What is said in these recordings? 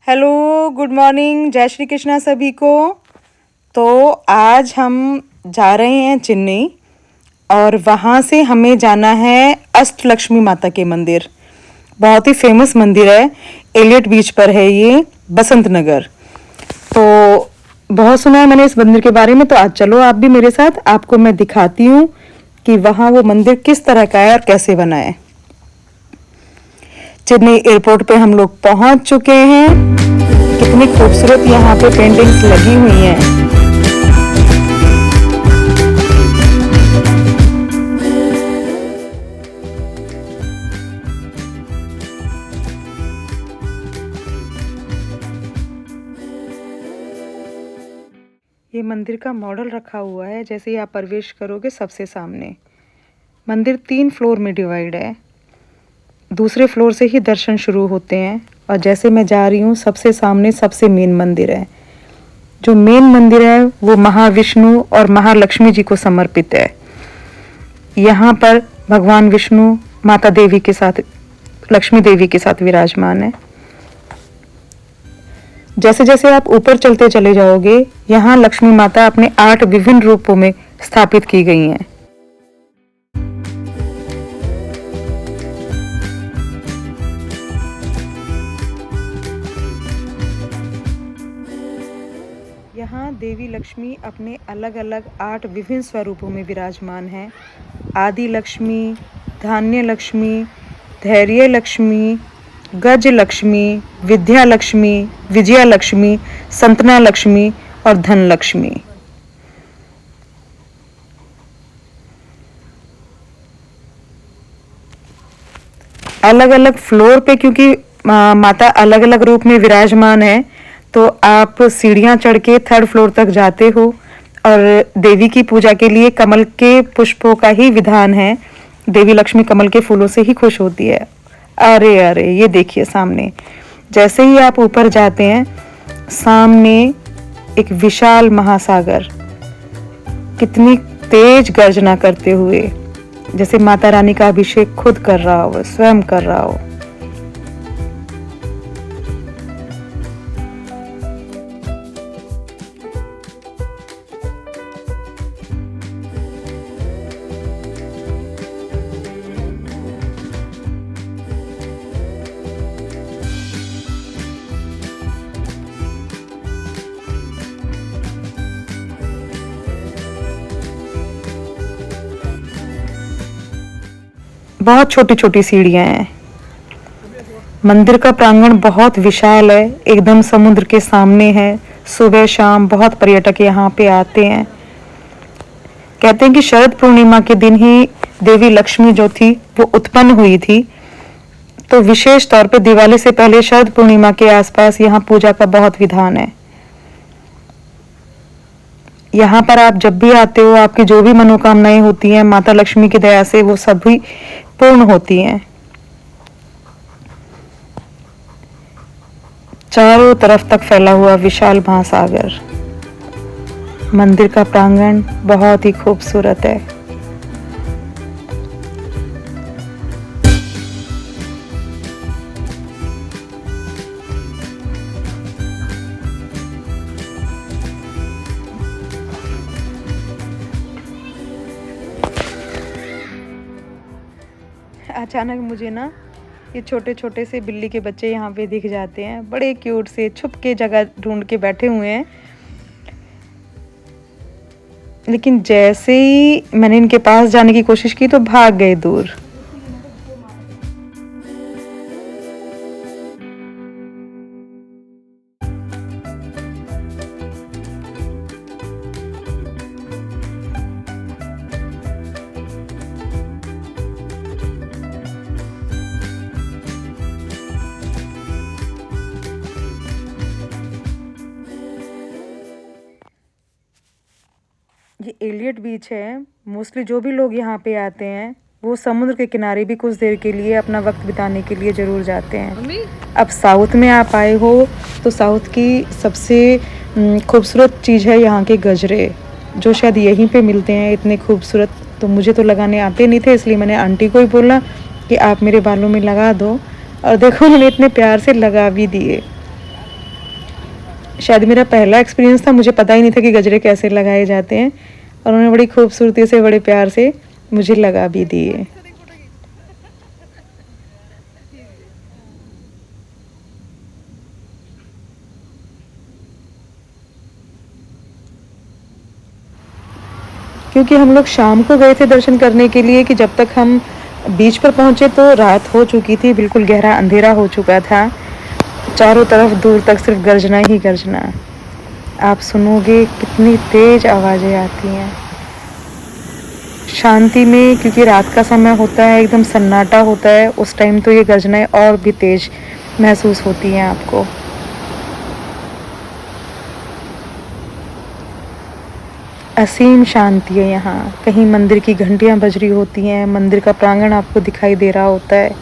Hello, good morning, जय श्री कृष्णा सभी को। तो आज हम जा रहे हैं चेन्नई और वहाँ से हमें जाना है अष्टलक्ष्मी माता के मंदिर। बहुत ही फेमस मंदिर है, एलियट बीच पर है ये, बसंत नगर। तो बहुत सुना है मैंने इस मंदिर के बारे में, तो आज चलो आप भी मेरे साथ, आपको मैं दिखाती हूँ कि वहाँ वो मंदिर किस तरह का है और कैसे बना है। चेन्नई एयरपोर्ट पे हम लोग पहुंच चुके हैं। कितनी खूबसूरत यहाँ पे पेंटिंग्स लगी हुई हैं। ये मंदिर का मॉडल रखा हुआ है। जैसे ही आप प्रवेश करोगे सबसे सामने मंदिर 3 फ्लोर में डिवाइड है। दूसरे फ्लोर से ही दर्शन शुरू होते हैं और जैसे मैं जा रही हूँ सबसे सामने सबसे मेन मंदिर है। जो मेन मंदिर है वो महाविष्णु और महालक्ष्मी जी को समर्पित है। यहाँ पर भगवान विष्णु माता देवी के साथ, लक्ष्मी देवी के साथ विराजमान है। जैसे जैसे आप ऊपर चलते चले जाओगे, यहाँ लक्ष्मी माता अपने 8 विभिन्न रूपों में स्थापित की गई हैं। यहाँ देवी लक्ष्मी अपने अलग अलग 8 विभिन्न स्वरूपों में विराजमान हैं। आदि लक्ष्मी, धान्य लक्ष्मी, धैर्य लक्ष्मी, गज लक्ष्मी, विद्या लक्ष्मी, विजया लक्ष्मी, संतना लक्ष्मी और धन लक्ष्मी। अलग अलग फ्लोर पे क्योंकि माता अलग अलग रूप में विराजमान है, तो आप सीढ़ियां चढ़ के 3rd फ्लोर तक जाते हो और देवी की पूजा के लिए कमल के पुष्पों का ही विधान है। देवी लक्ष्मी कमल के फूलों से ही खुश होती है। अरे अरे, ये देखिए सामने, जैसे ही आप ऊपर जाते हैं सामने एक विशाल महासागर कितनी तेज गर्जना करते हुए, जैसे माता रानी का अभिषेक खुद कर रहा हो, स्वयं कर रहा हो। बहुत छोटी छोटी सीढ़ियां हैं। मंदिर का प्रांगण बहुत विशाल है, एकदम समुद्र के सामने है। सुबह शाम बहुत पर्यटक यहाँ पे आते हैं। कहते हैं कि शरद पूर्णिमा के दिन ही देवी लक्ष्मी जो थी वो उत्पन्न हुई थी, तो विशेष तौर पे दिवाली से पहले शरद पूर्णिमा के आसपास यहाँ पूजा का बहुत विधान है। यहाँ पर आप जब भी आते हो, आपकी जो भी मनोकामनाएं होती हैं माता लक्ष्मी की दया से वो सभी पूर्ण होती हैं। चारों तरफ तक फैला हुआ विशाल महासागर। मंदिर का प्रांगण बहुत ही खूबसूरत है। अचानक मुझे ना ये छोटे छोटे से बिल्ली के बच्चे यहाँ पे दिख जाते हैं। बड़े क्यूट से छुप के जगह ढूंढ के बैठे हुए हैं। लेकिन जैसे ही मैंने इनके पास जाने की कोशिश की तो भाग गए दूर। ये एलियट बीच है। मोस्टली जो भी लोग यहाँ पे आते हैं वो समुद्र के किनारे भी कुछ देर के लिए अपना वक्त बिताने के लिए ज़रूर जाते हैं। अब साउथ में आप आए हो तो साउथ की सबसे खूबसूरत चीज़ है यहाँ के गजरे, जो शायद यहीं पे मिलते हैं इतने खूबसूरत। तो मुझे तो लगाने आते नहीं थे, इसलिए मैंने आंटी को ही बोला कि आप मेरे बालों में लगा दो, और देखो मैंने इतने प्यार से लगा भी दिए। शायद मेरा पहला एक्सपीरियंस था, मुझे पता ही नहीं था कि गजरे कैसे लगाए जाते हैं, और उन्होंने बड़ी खूबसूरती से बड़े प्यार से मुझे लगा भी दिए। क्योंकि हम लोग शाम को गए थे दर्शन करने के लिए, कि जब तक हम बीच पर पहुंचे तो रात हो चुकी थी, बिल्कुल गहरा अंधेरा हो चुका था, चारों तरफ दूर तक सिर्फ गर्जना ही गर्जना। आप सुनोगे कितनी तेज आवाज़ें आती हैं शांति में, क्योंकि रात का समय होता है, एकदम सन्नाटा होता है उस टाइम, तो ये गर्जनाएं और भी तेज महसूस होती हैं आपको। असीम शांति है यहाँ, कहीं मंदिर की घंटियाँ बज रही होती हैं, मंदिर का प्रांगण आपको दिखाई दे रहा होता है,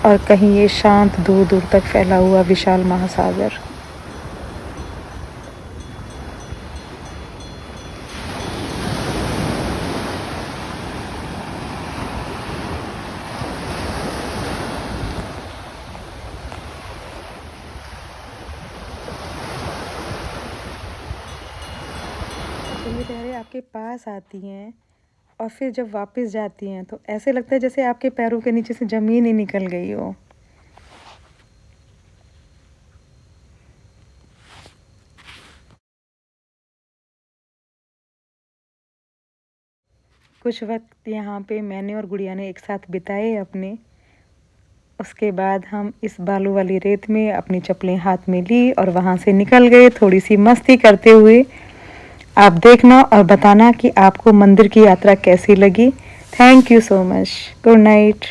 और कहीं ये शांत दूर दूर तक फैला हुआ विशाल महासागर। तो ये लहरें आपके पास आती हैं और फिर जब वापस जाती हैं तो ऐसे लगता है जैसे आपके पैरों के नीचे से ज़मीन ही निकल गई हो। कुछ वक्त यहाँ पे मैंने और गुड़िया ने एक साथ बिताए अपने। उसके बाद हम इस बालू वाली रेत में अपनी चप्पलें हाथ में ली और वहाँ से निकल गए, थोड़ी सी मस्ती करते हुए। आप देखना और बताना कि आपको मंदिर की यात्रा कैसी लगी। Thank you so much. Good night.